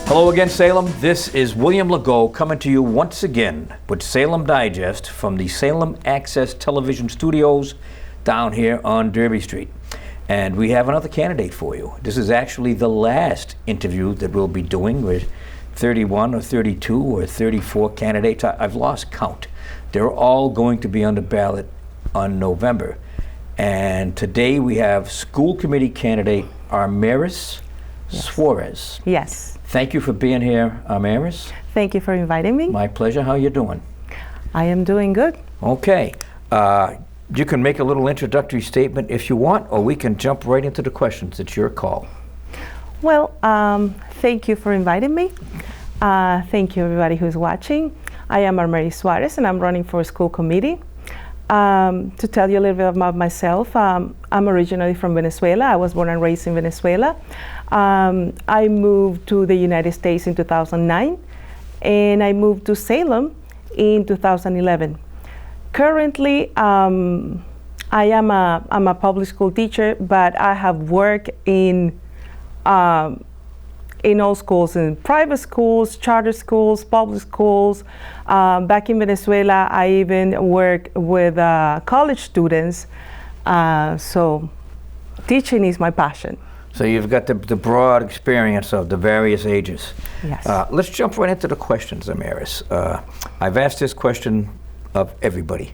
Hello again, Salem. This is William Legault coming to you once again with Salem Digest from the Salem Access Television Studios down here on Derby Street. And we have another candidate for you. This is actually the last interview that we'll be doing with 31 or 32 or 34 candidates. I've lost count. They're all going to be on the ballot on November. And today we have school committee candidate Armerys Suarez. Yes. Thank you for being here, Armerys. Thank you for inviting me. My pleasure. How you doing? I am doing good. Okay. You can make a little introductory statement if you want, or we can jump right into the questions. It's your call. Well, thank you for inviting me. Thank you, everybody who's watching. I am Armerys Suarez, and I'm running for school committee. To tell you a little bit about myself, I'm originally from Venezuela. I was born and raised in Venezuela. I moved to the United States in 2009, and I moved to Salem in 2011. Currently, I'm a public school teacher, but I have worked in all schools, in private schools, charter schools, public schools. Back in Venezuela, I even work with college students. So teaching is my passion. So you've got the broad experience of the various ages. Yes. Let's jump right into the questions, Armerys. I've asked this question of everybody.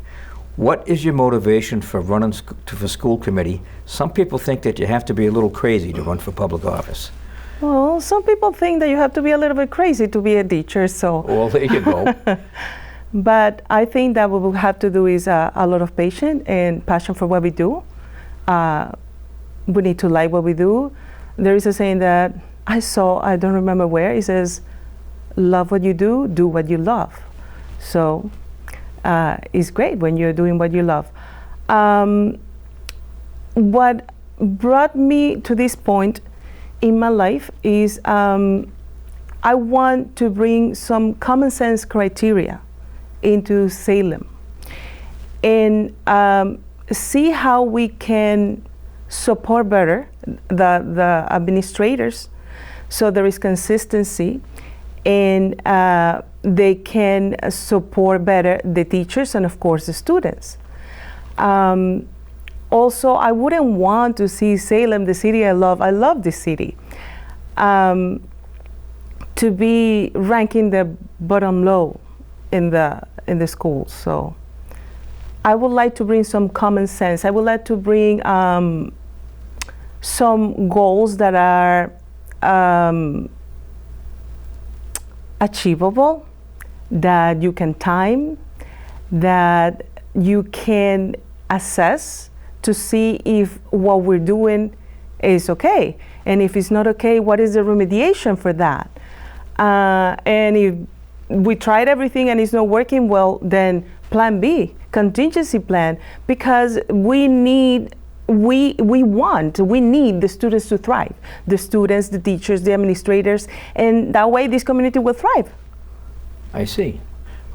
What is your motivation for running for school committee? Some people think that you have to be a little crazy to run for public office. Well, some people think that you have to be a little bit crazy to be a teacher, so. Well, there you go. But I think that what we have to do is a lot of patience and passion for what we do. We need to like what we do. There is a saying that I don't remember where, it says, love what you do what you love. So it's great when you're doing what you love. What brought me to this point in my life is I want to bring some common sense criteria into Salem and see how we can support better the administrators so there is consistency and they can support better the teachers and of course the students. Also, I wouldn't want to see Salem, the city I love this city, to be ranking the bottom low in the schools. So I would like to bring some common sense. I would like to bring some goals that are achievable, that you can time, that you can assess to see if what we're doing is okay. And if it's not okay, what is the remediation for that? And if we tried everything and it's not working, well, then plan B, contingency plan, because we need the students to thrive, the students, the teachers, the administrators, and that way this community will thrive. I see.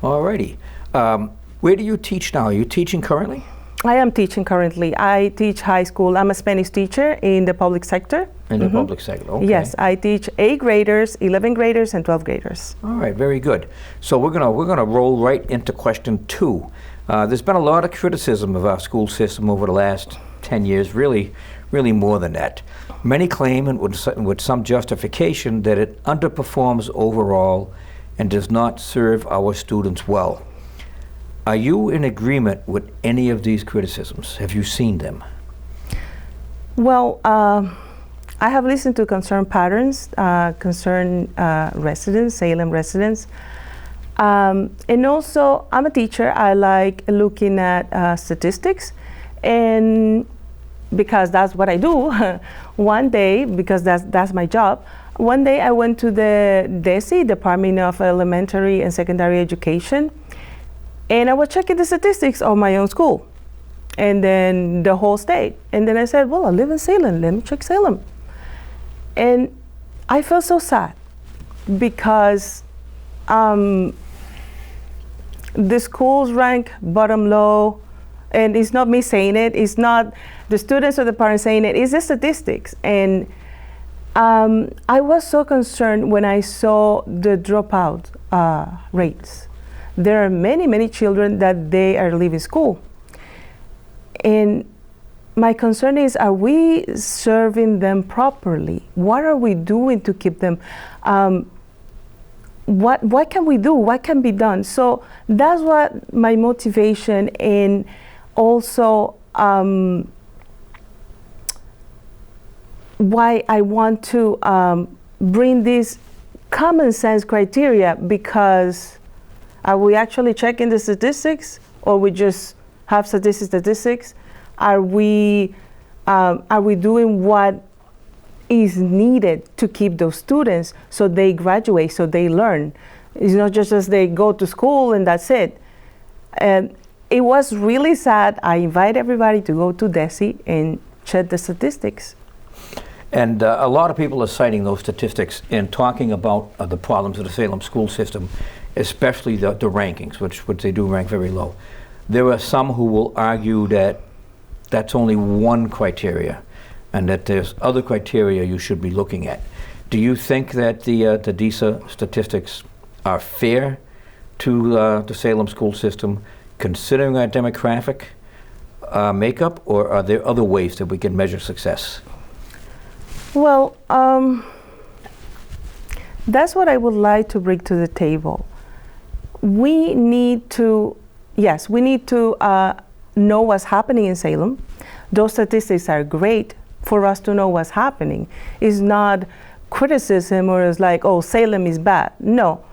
All righty. Where do you teach now? Are you teaching currently? I am teaching currently. I teach high school. I'm a Spanish teacher in the public sector. In the public sector, okay. Yes, I teach 8th graders, 11th graders, and 12th graders. All right, very good. So we're gonna roll right into question 2. There's been a lot of criticism of our school system over the last 10 years, really more than that. Many claim, and with some justification, that it underperforms overall and does not serve our students well. Are you in agreement with any of these criticisms? Have you seen them? Well, I have listened to concerned patterns, concerned residents, Salem residents. And also, I'm a teacher. I like looking at statistics. And because that's what I do, one day, because that's my job, one day I went to the DESE, Department of Elementary and Secondary Education, and I was checking the statistics of my own school and then the whole state. And then I said, well, I live in Salem, let me check Salem. And I felt so sad because the schools rank bottom low, and it's not me saying it, it's not the students or the parents saying it, it's the statistics. And I was so concerned when I saw the dropout rates. There are many, many children that they are leaving school. And my concern is, are we serving them properly? What are we doing to keep them? What can we do? What can be done? So that's what my motivation, and also why I want to bring this common sense criteria, because are we actually checking the statistics, or we just have statistics? Are we doing what is needed to keep those students so they graduate, so they learn? It's not just as they go to school and that's it. And it was really sad. I invite everybody to go to DESE and check the statistics. And a lot of people are citing those statistics and talking about the problems of the Salem school system, especially the rankings, which they do rank very low. There are some who will argue that that's only one criteria, and that there's other criteria you should be looking at. Do you think that the DISA statistics are fair to the Salem school system, considering our demographic makeup, or are there other ways that we can measure success? Well, that's what I would like to bring to the table. We need to, yes, we need to know what's happening in Salem. Those statistics are great for us to know what's happening. It's not criticism, or it's like, oh, Salem is bad. No,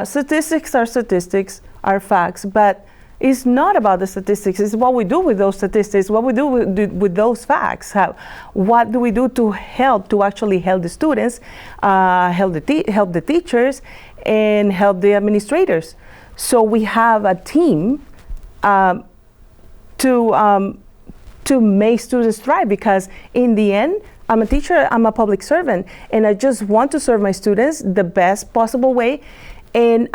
statistics are facts, but it's not about the statistics. It's what we do with those statistics, what we do with those facts. What do we do to actually help the students, help the teachers, and help the administrators? So we have a team to make students thrive, because in the end, I'm a teacher, I'm a public servant, and I just want to serve my students the best possible way, and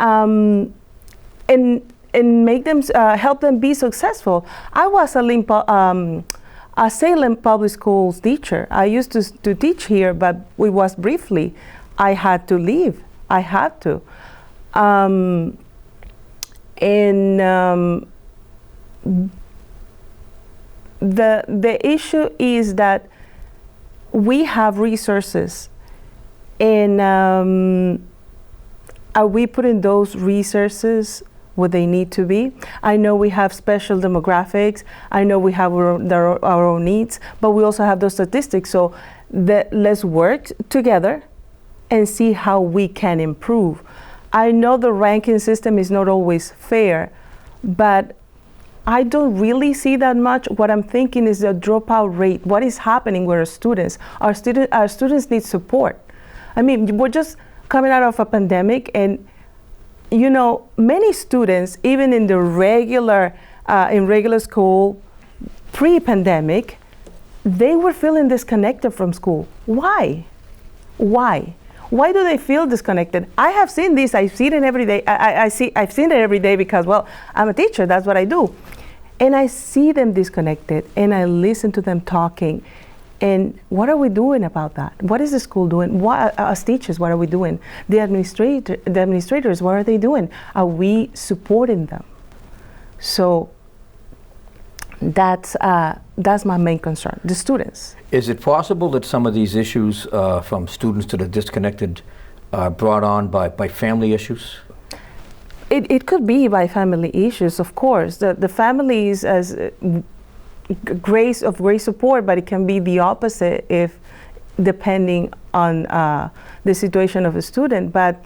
make them, help them be successful. I was a Salem public schools teacher. I used to teach here, but it was briefly. I had to leave. I had to. The issue is that we have resources, and are we putting those resources where they need to be? I know we have special demographics. I know we have our own needs, but we also have those statistics. So let's work together and see how we can improve. I know the ranking system is not always fair, but I don't really see that much. What I'm thinking is the dropout rate. What is happening with our students? Our students need support. I mean, we're just coming out of a pandemic, and you know, many students, even in the regular school, pre-pandemic, they were feeling disconnected from school. Why? Why do they feel disconnected? I have seen this. I see it every day. I've seen it every day because, well, I'm a teacher. That's what I do. And I see them disconnected, and I listen to them talking. And what are we doing about that? What is the school doing? What, as teachers, what are we doing? The administrators, what are they doing? Are we supporting them? So that's my main concern, the students. Is it possible that some of these issues from students that are disconnected are brought on by family issues? It could be by family issues, of course. The families as great support, but it can be the opposite if depending on the situation of a student. But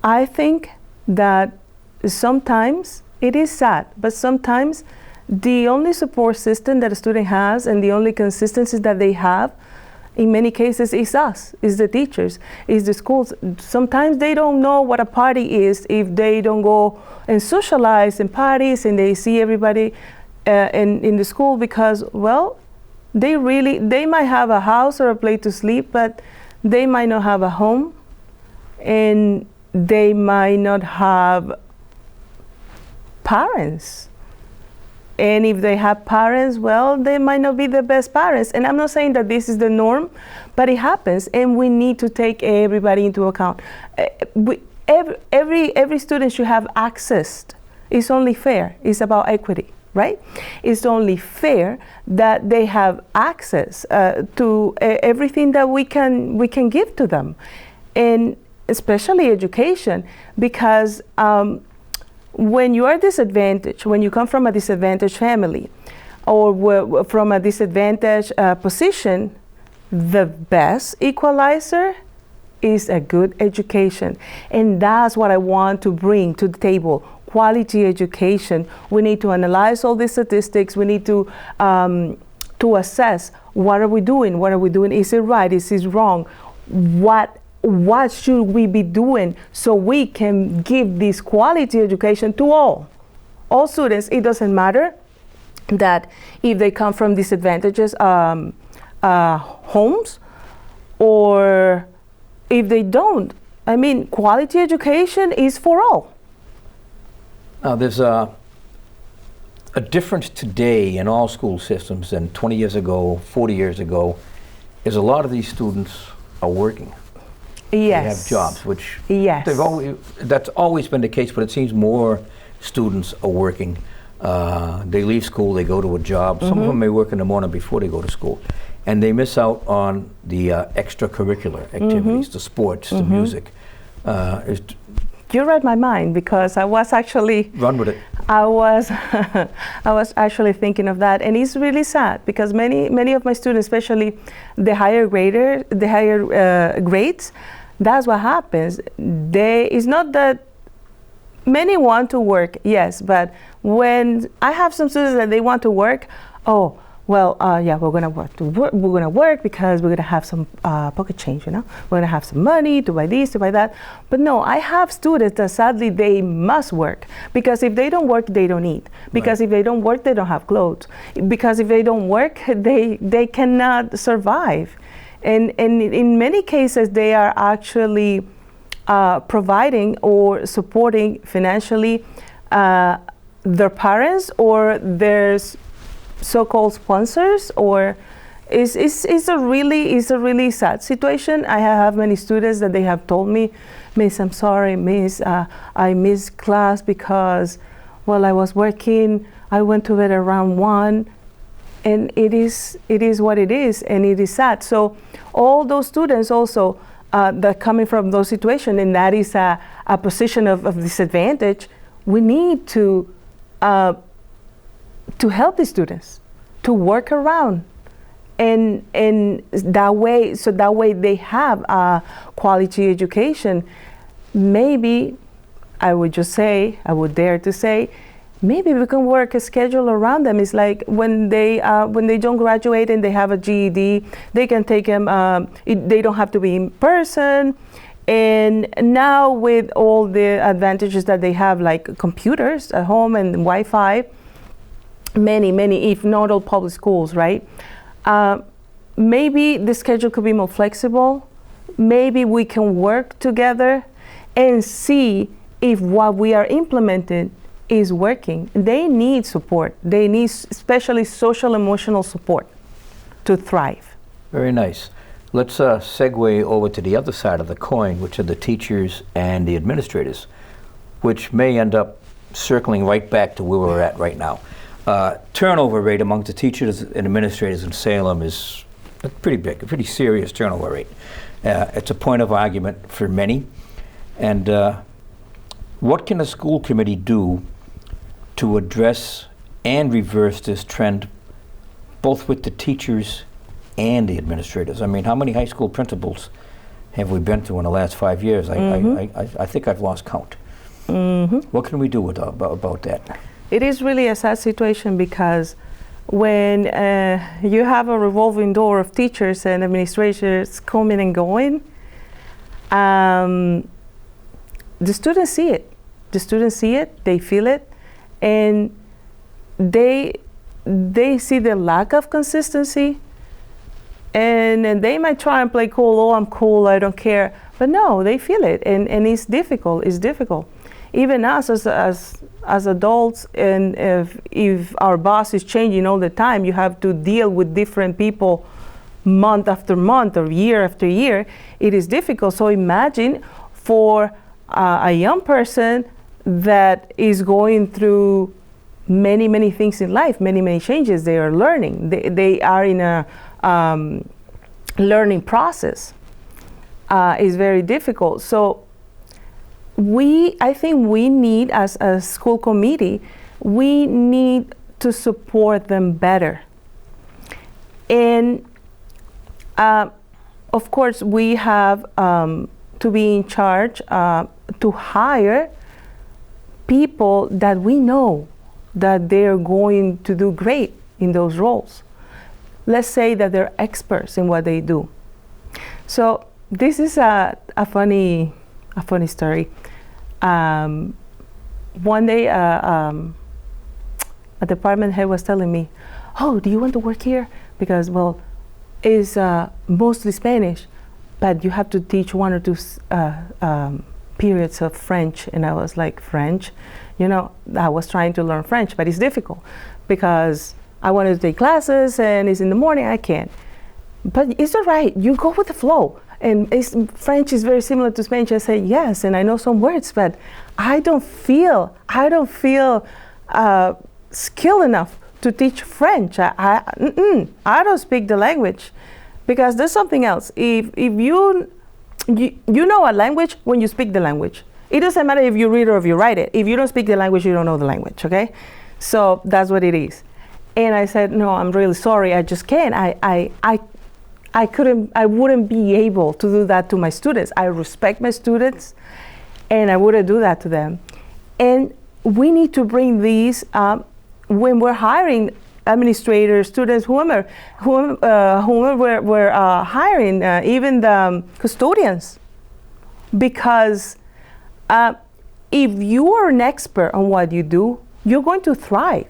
I think that sometimes it is sad, but sometimes the only support system that a student has and the only consistency that they have in many cases is us, is the teachers, is the schools. Sometimes they don't know what a party is if they don't go and socialize in parties and they see everybody in the school, because, well, they might have a house or a place to sleep, but they might not have a home, and they might not have parents. And if they have parents, well, they might not be the best parents. And I'm not saying that this is the norm, but it happens, and we need to take everybody into account. Every student should have access. It's only fair. It's about equity, right? It's only fair that they have access to everything that we can give to them, and especially education, because when you are disadvantaged, when you come from a disadvantaged family or from a disadvantaged position, the best equalizer is a good education. And that's what I want to bring to the table, quality education. We need to analyze all these statistics. We need to assess, what are we doing? What are we doing? Is it right? Is it wrong? What should we be doing so we can give this quality education to all students? It doesn't matter that if they come from disadvantages homes or if they don't. I mean, quality education is for all. Now, there's a difference today in all school systems than 20 years ago, 40 years ago, is a lot of these students are working. Yes. They have jobs, which yes. That's always been the case, but it seems more students are working. They leave school, they go to a job. Some of them may work in the morning before they go to school. And they miss out on the extracurricular activities, the sports, the music. You read my mind, because I was actually... Run with it. I was actually thinking of that, and it's really sad because many of my students, especially the higher grades, that's what happens. It's not that many want to work, yes, but when I have some students that they want to work, yeah, we're gonna work because we're gonna have some pocket change, you know. We're gonna have some money to buy this, to buy that. But no, I have students that sadly they must work, because if they don't work, they don't eat. Because if they don't work, they don't have clothes. Because if they don't work, they cannot survive. And in many cases, they are actually providing or supporting financially their parents or their so-called sponsors, or it's a really sad situation. I have many students that they have told me, Miss, I'm sorry, Miss, I missed class because, well, I was working. I went to bed around 1, and it is what it is, and it is sad. So all those students also that coming from those situations, and that is a position of disadvantage, we need to help the students to work around, and that way they have a quality education. Maybe I would dare to say, maybe we can work a schedule around them. It's like when they don't graduate and they have a GED, they can take them. They don't have to be in person. And now with all the advantages that they have, like computers at home and Wi-Fi, many, if not all public schools, right? Maybe the schedule could be more flexible. Maybe we can work together and see if what we are implementing is working. They need support. They need especially social emotional support to thrive. Very nice. Let's segue over to the other side of the coin, which are the teachers and the administrators, which may end up circling right back to where we're at right now. Turnover rate among the teachers and administrators in Salem is pretty big, a pretty serious turnover rate. It's a point of argument for many. And what can a school committee do to address and reverse this trend, both with the teachers and the administrators? I mean, how many high school principals have we been through in the last 5 years? I think I've lost count. What can we do about that? It is really a sad situation, because when you have a revolving door of teachers and administrators coming and going, the students see it. The students see it, they feel it, and they see the lack of consistency, and they might try and play cool. Oh, I'm cool, I don't care. But no, they feel it, and it's difficult. It's difficult. Even us as as adults, and if our boss is changing all the time, you have to deal with different people month after month or year after year. It is difficult. So imagine for a young person that is going through many things in life, many changes. They are learning. They are in a learning process. It's very difficult. So I think we need, as a school committee, we need to support them better. And of course, we have to be in charge to hire people that we know that they're going to do great in those roles. Let's say that they're experts in what they do. So this is a funny story. One day, a department head was telling me, "Oh, do you want to work here? Because, well, it's mostly Spanish, but you have to teach 1 or 2 periods of French." And I was like, French? You know, I was trying to learn French, but it's difficult because I wanted to take classes and it's in the morning, I can't. But it's all right, you go with the flow. And French is very similar to Spanish. I say, yes, and I know some words, but I don't feel skilled enough to teach French. I don't speak the language, because there's something else. If you know a language when you speak the language. It doesn't matter if you read or if you write it. If you don't speak the language, you don't know the language, okay? So that's what it is. And I said, no, I'm really sorry, I just can't. I wouldn't be able to do that to my students. I respect my students, and I wouldn't do that to them. And we need to bring these when we're hiring administrators, students, whomever we're hiring, even the custodians. Because if you are an expert on what you do, you're going to thrive.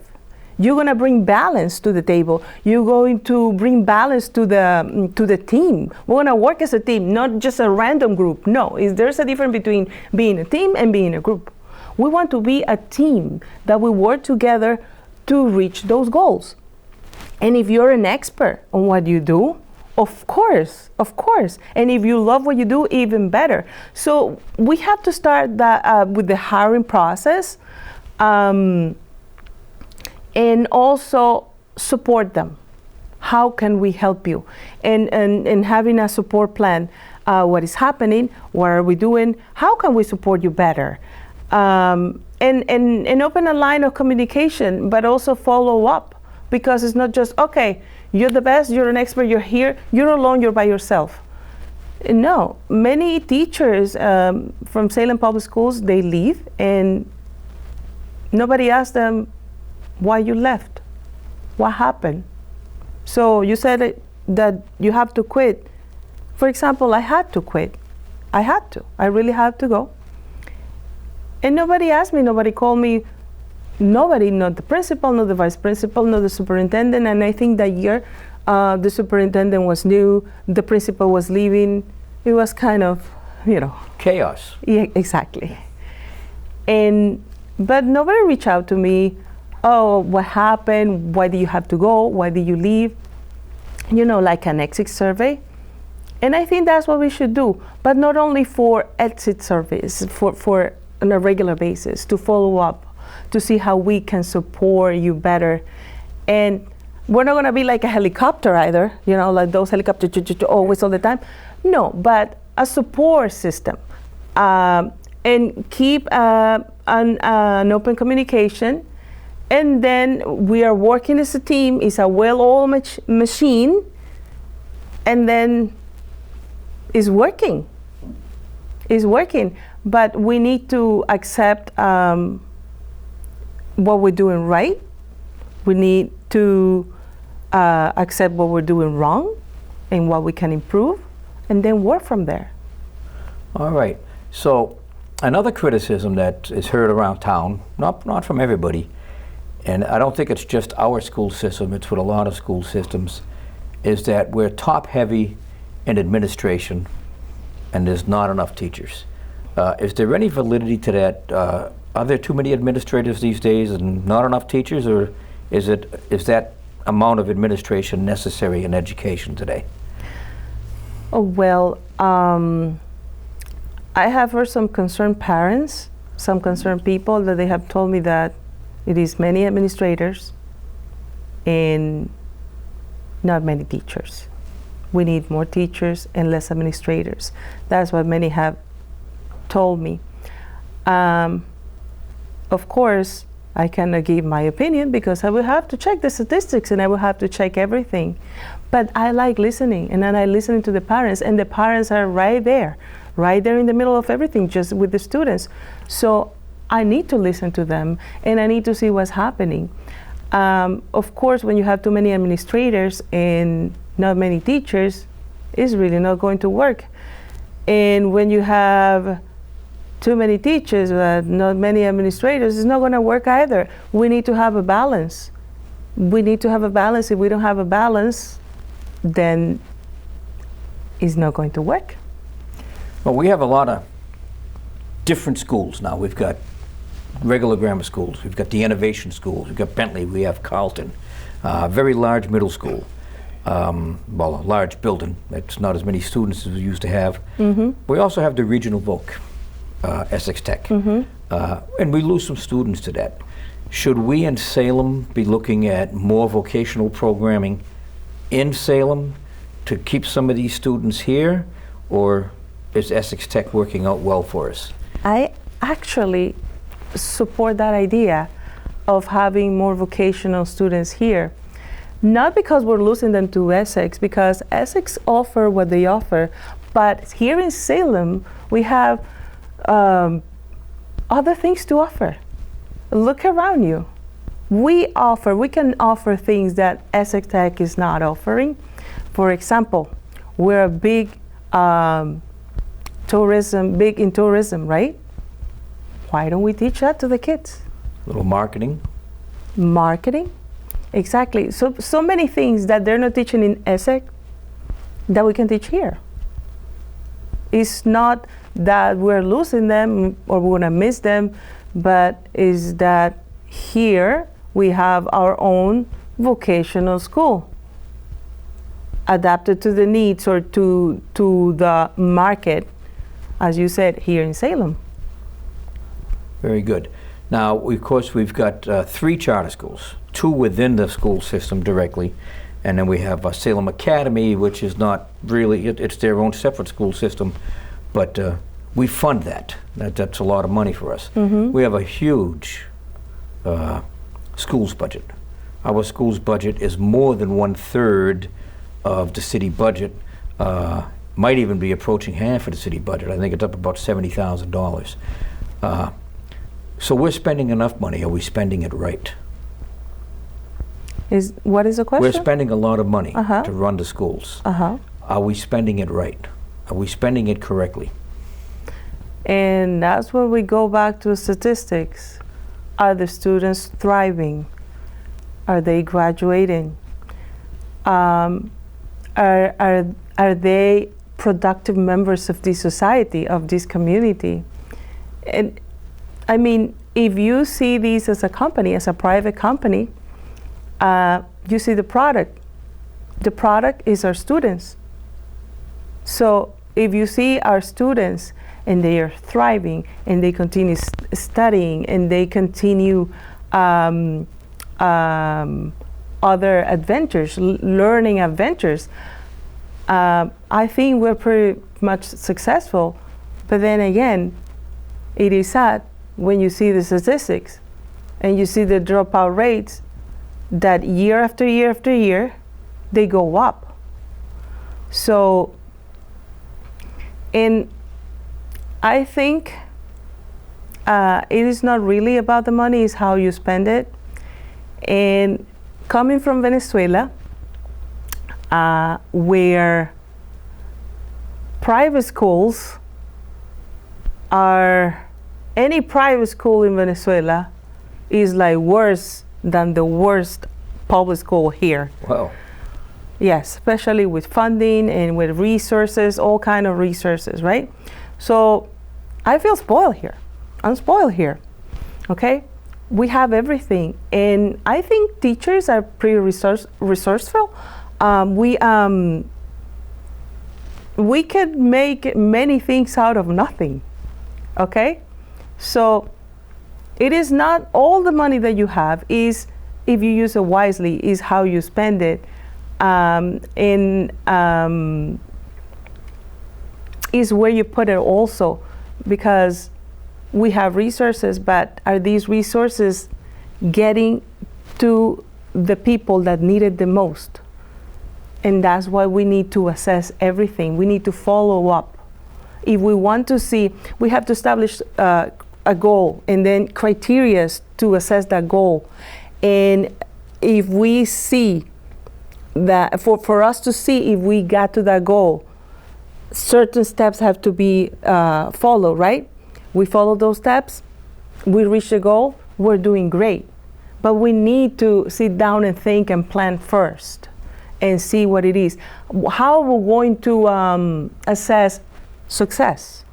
You're going to bring balance to the table. You're going to bring balance to the team. We're going to work as a team, not just a random group. No, there's a difference between being a team and being a group. We want to be a team that we work together to reach those goals. And if you're an expert on what you do, of course. And if you love what you do, even better. So we have to start that with the hiring process. And also support them. How can we help you? And having a support plan. What is happening? What are we doing? How can we support you better? And open a line of communication, but also follow up. Because it's not just, okay, you're the best, you're an expert, you're here, you're alone, you're by yourself. No, many teachers from Salem Public Schools, they leave and nobody asks them why you left, what happened. So you said that you have to quit. For example, I had to quit. I really had to go. And nobody asked me, nobody called me, nobody, not the principal, not the vice principal, not the superintendent. And I think that year, the superintendent was new, the principal was leaving. It was kind of, chaos. Yeah, exactly. But nobody reached out to me. Oh, what happened? Why did you have to go? Why did you leave? Like an exit survey. And I think that's what we should do. But not only for exit surveys, for on a regular basis, to follow up, to see how we can support you better. And we're not going to be like a helicopter either, like those helicopters always all the time. No, but a support system. And keep an open communication. And then we are working as a team. It's a well-oiled machine. And then it's working. It's working. But we need to accept what we're doing right. We need to accept what we're doing wrong and what we can improve, and then work from there. All right. So another criticism that is heard around town, not from everybody, and I don't think it's just our school system, it's with a lot of school systems, is that we're top-heavy in administration and there's not enough teachers. Is there any validity to that are there too many administrators these days and not enough teachers, or is that amount of administration necessary in education today? Oh, well, I have heard some concerned parents, some concerned people that they have told me that it is many administrators and not many teachers. We need more teachers and less administrators. That's what many have told me. Of course, I cannot give my opinion because I will have to check the statistics and I will have to check everything. But I like listening, and then I listen to the parents, and the parents are right there in the middle of everything, just with the students. So I need to listen to them, and I need to see what's happening. Of course, when you have too many administrators and not many teachers, it's really not going to work. And when you have too many teachers but not many administrators, it's not going to work either. We need to have a balance. We need to have a balance. If we don't have a balance, then it's not going to work. Well, we have a lot of different schools now. We've got regular grammar schools, we've got the innovation schools, we've got Bentley, we have Carlton, very large middle school, well, a large building. It's not as many students as we used to have. Mm-hmm. We also have the regional voc, Essex Tech, mm-hmm. And we lose some students to that. Should we in Salem be looking at more vocational programming in Salem to keep some of these students here, or is Essex Tech working out well for us? I actually support that idea of having more vocational students here. Not because we're losing them to Essex, because Essex offer what they offer, but here in Salem we have other things to offer. Look around you. We can offer things that Essex Tech is not offering. For example, we're a big in tourism, right? Why don't we teach that to the kids? A little marketing. Marketing, exactly. So many things that they're not teaching in Essex that we can teach here. It's not that we're losing them or we're gonna miss them, but is that here we have our own vocational school adapted to the needs or to the market, as you said, here in Salem. Very good. Now, of course, we've got 3 charter schools, 2 within the school system directly, and then we have Salem Academy, which is not really, it's their own separate school system, but we fund that. That's a lot of money for us. Mm-hmm. We have a huge schools budget. Our schools budget is more than 1/3 of the city budget, might even be approaching half of the city budget. I think it's up about $70,000. So we're spending enough money. Are we spending it right? What is the question? We're spending a lot of money to run the schools. Are we spending it right? Are we spending it correctly? And that's where we go back to statistics. Are the students thriving? Are they graduating? Are they productive members of this society, of this community? And I mean, if you see these as a company, as a private company, you see the product. The product is our students. So if you see our students and they are thriving and they continue studying and they continue other adventures, learning adventures, I think we're pretty much successful. But then again, it is sad when you see the statistics and you see the dropout rates that year after year after year, they go up. So, and I think it is not really about the money, it's how you spend it. And coming from Venezuela, where private schools are, any private school in Venezuela is like worse than the worst public school here. Wow. Yes, especially with funding and with resources, all kind of resources, right? So I feel spoiled here. I'm spoiled here. Okay? We have everything. And I think teachers are pretty resourceful. We could make many things out of nothing. Okay? So it is not all the money that you have is, if you use it wisely, is how you spend it. Is where you put it also, because we have resources, but are these resources getting to the people that need it the most? And that's why we need to assess everything. We need to follow up. If we want to see, we have to establish a goal and then criteria to assess that goal. And if we see that, for us to see if we got to that goal, certain steps have to be followed, right? We follow those steps, we reach the goal, we're doing great. But we need to sit down and think and plan first and see what it is. How are we going to assess success?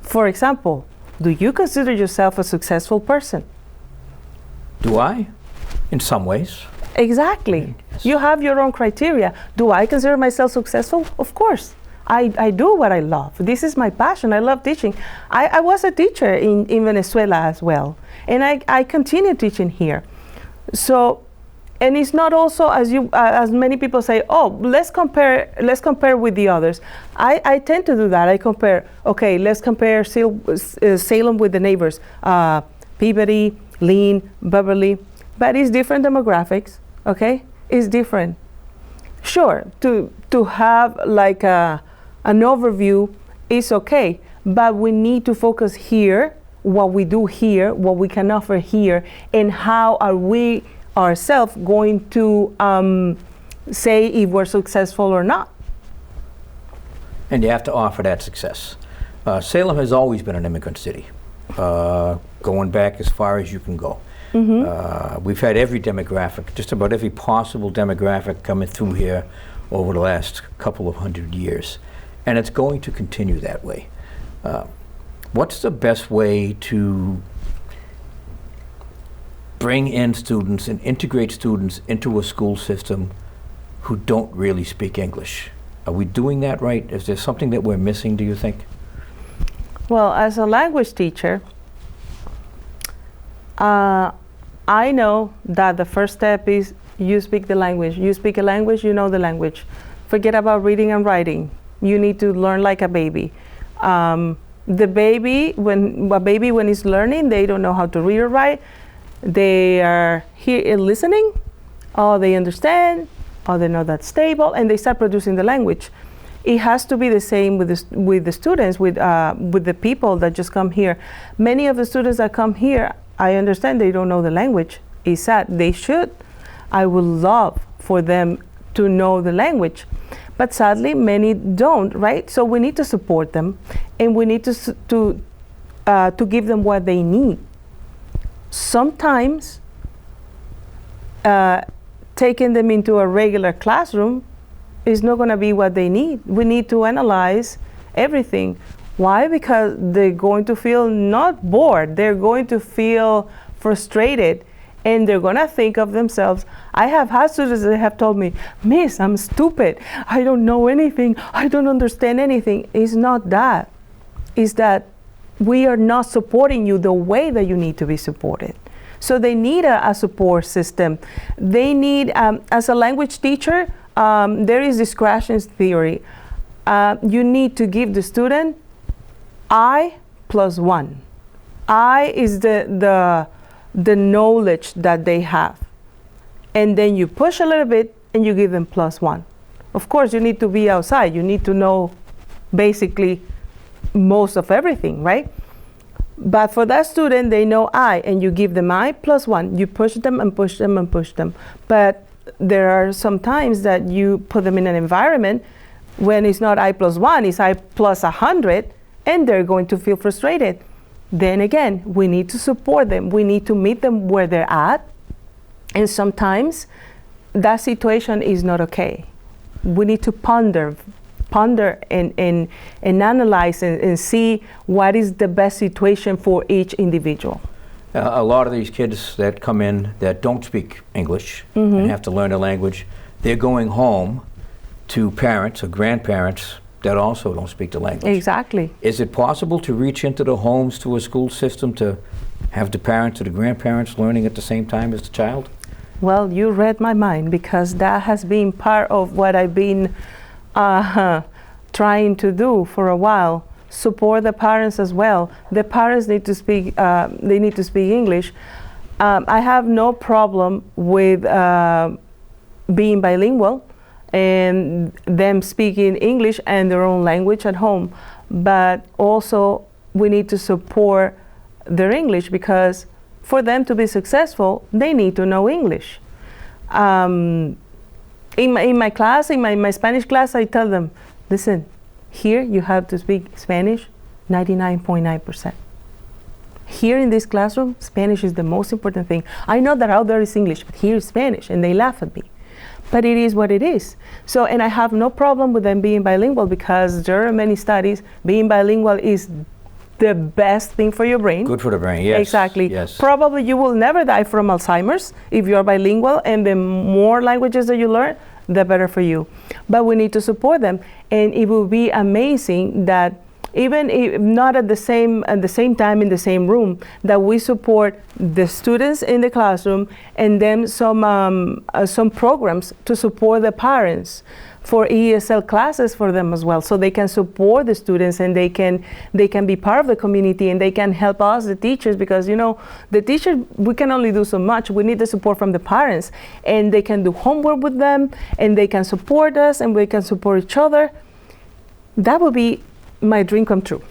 For example, do you consider yourself a successful person? Do I? In some ways. Exactly. Yes. You have your own criteria. Do I consider myself successful? Of course. I do what I love. This is my passion. I love teaching. I was a teacher in Venezuela as well. And I continue teaching here. So, and it's not also as many people say, oh, let's compare with the others. I tend to do that. I compare, okay, let's compare Salem with the neighbors, Peabody, Lynn, Beverly. But it's different demographics, okay? It's different. Sure, to have like an overview is okay, but we need to focus here, what we do here, what we can offer here, and how are we ourselves going to say if we're successful or not. And you have to offer that success. Salem has always been an immigrant city, going back as far as you can go. Mm-hmm. We've had every demographic, just about every possible demographic coming through here over the last couple of 100 years. And it's going to continue that way. What's the best way to bring in students and integrate students into a school system who don't really speak English? Are we doing that right? Is there something that we're missing, do you think? Well, as a language teacher, I know that the first step is you speak the language. You speak a language, you know the language. Forget about reading and writing. You need to learn like a baby. The baby, when it's learning, they don't know how to read or write. They are here listening. Oh, they understand. Oh, they know that's stable, and they start producing the language. It has to be the same with the students, with the people that just come here. Many of the students that come here, I understand they don't know the language. It's sad. They should. I would love for them to know the language. But sadly, many don't, right? So we need to support them, and we need to give them what they need. Sometimes taking them into a regular classroom is not going to be what they need. We need to analyze everything. Why? Because they're going to feel not bored. They're going to feel frustrated, and they're going to think of themselves. I have had students that have told me, Miss, I'm stupid. I don't know anything. I don't understand anything. It's not that. It's that we are not supporting you the way that you need to be supported. So they need a support system. They need, as a language teacher, there is discretion theory. You need to give the student I plus 1. I is the knowledge that they have. And then you push a little bit and you give them plus 1. Of course, you need to be outside. You need to know basically most of everything, right? But for that student, they know I, and you give them I plus 1. You push them and push them and push them. But there are some times that you put them in an environment when it's not I plus 1, it's I plus 100, and they're going to feel frustrated. Then again, we need to support them. We need to meet them where they're at. And sometimes that situation is not okay. We need to ponder and analyze and see what is the best situation for each individual. A lot of these kids that come in that don't speak English and have to learn the language, they're going home to parents or grandparents that also don't speak the language. Exactly. Is it possible to reach into the homes to a school system to have the parents or the grandparents learning at the same time as the child? Well, you read my mind, because that has been part of what I've been trying to do for a while. Support the parents as well. The parents need to speak. They need to speak English. I have no problem with being bilingual and them speaking English and their own language at home. But also, we need to support their English, because for them to be successful, they need to know English. In my class, in my Spanish class, I tell them, listen, here you have to speak Spanish 99.9%. Here in this classroom, Spanish is the most important thing. I know that out there is English, but here is Spanish, and they laugh at me. But it is what it is. So, and I have no problem with them being bilingual, because there are many studies, being bilingual is the best thing for your brain. Good for the brain, yes. Exactly. Yes. Probably you will never die from Alzheimer's if you're bilingual, and the more languages that you learn, the better for you. But we need to support them, and it will be amazing that even if not at the same time in the same room, that we support the students in the classroom, and then some programs to support the parents for ESL classes for them as well, so they can support the students, and they can be part of the community, and they can help us, the teachers, because the teachers, we can only do so much. We need the support from the parents, and they can do homework with them, and they can support us, and we can support each other. That would be my dream come true.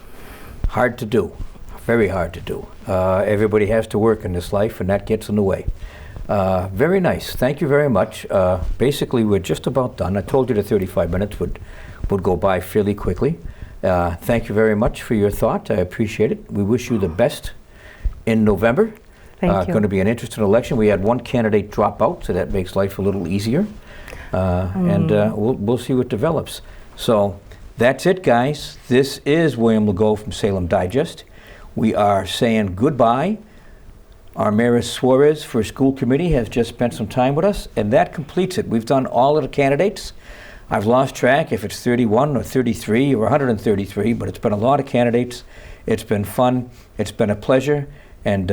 Hard to do, very hard to do. Everybody has to work in this life, and that gets in the way. Very nice. Thank you very much. Basically, we're just about done. I told you the 35 minutes would go by fairly quickly. Thank you very much for your thought. I appreciate it. We wish you the best in November. Thank you. Going to be an interesting election. We had one candidate drop out, so that makes life a little easier. And we'll see what develops. So that's it, guys. This is William Legault from Salem Digest. We are saying goodbye. Armerys Suarez for School Committee has just spent some time with us, and that completes it. We've done all of the candidates. I've lost track if it's 31 or 33 or 133, but it's been a lot of candidates. It's been fun. It's been a pleasure. And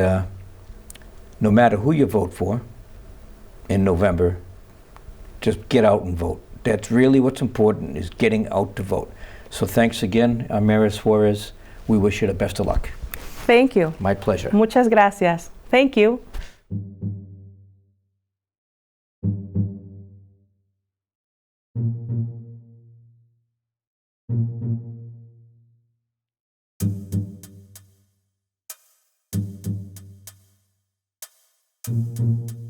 no matter who you vote for in November, just get out and vote. That's really what's important, is getting out to vote. So thanks again, Armerys Suarez. We wish you the best of luck. Thank you. My pleasure. Muchas gracias. Thank you. Thank you.